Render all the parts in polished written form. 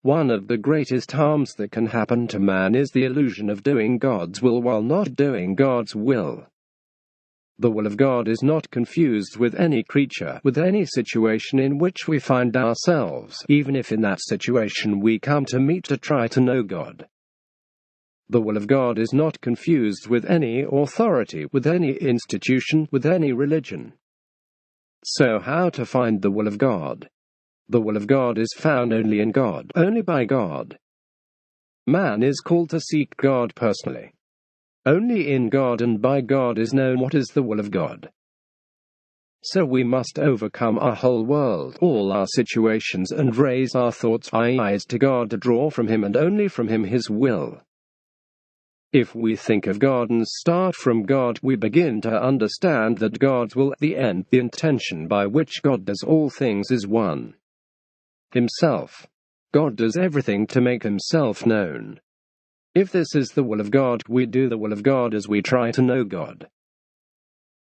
One of the greatest harms that can happen to man is the illusion of doing God's will while not doing God's will. The will of God is not confused with any creature, with any situation in which we find ourselves, even if in that situation we come to meet to try to know God. The will of God is not confused with any authority, with any institution, with any religion. So how to find the will of God? The will of God is found only in God, only by God. Man is called to seek God personally. Only in God and by God is known what is the will of God. So we must overcome our whole world, all our situations, and raise our thoughts, our eyes to God, to draw from Him and only from Him His will. If we think of God and start from God, we begin to understand that God's will, the end, the intention by which God does all things, is one: Himself. God does everything to make Himself known. If this is the will of God, we do the will of God as we try to know God.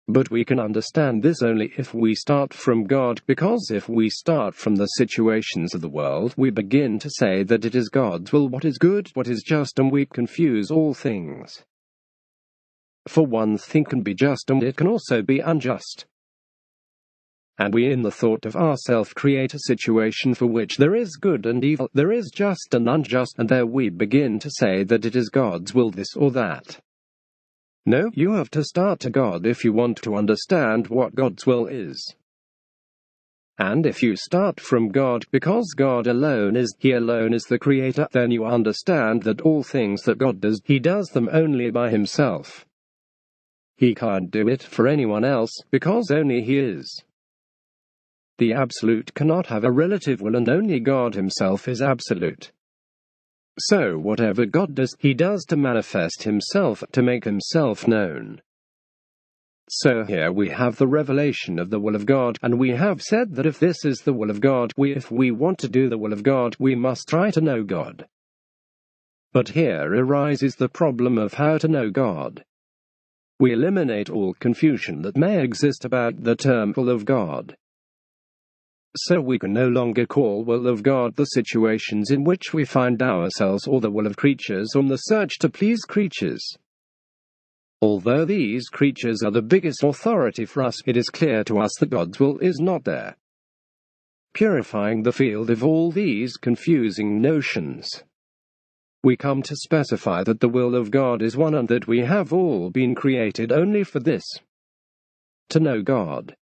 But we can understand this only if we start from God, because if we start from the situations of the world, we begin to say that it is God's will what is good, what is just, and we confuse all things. For one thing can be just and it can also be unjust. And we in the thought of ourselves create a situation for which there is good and evil, there is just and unjust, and there we begin to say that it is God's will this or that. No, you have to start to God if you want to understand what God's will is. And if you start from God, because God alone is, He alone is the Creator, then you understand that all things that God does, He does them only by Himself. He can't do it for anyone else, because only He is. The Absolute cannot have a relative will, and only God Himself is absolute. So whatever God does, He does to manifest Himself, to make Himself known. So here we have the revelation of the will of God, and we have said that if this is the will of God, if we want to do the will of God, we must try to know God. But here arises the problem of how to know God. We eliminate all confusion that may exist about the term will of God. So we can no longer call will of God the situations in which we find ourselves, or the will of creatures, on the search to please creatures. Although these creatures are the biggest authority for us, it is clear to us that God's will is not there. Purifying the field of all these confusing notions, we come to specify that the will of God is one and that we have all been created only for this: to know God.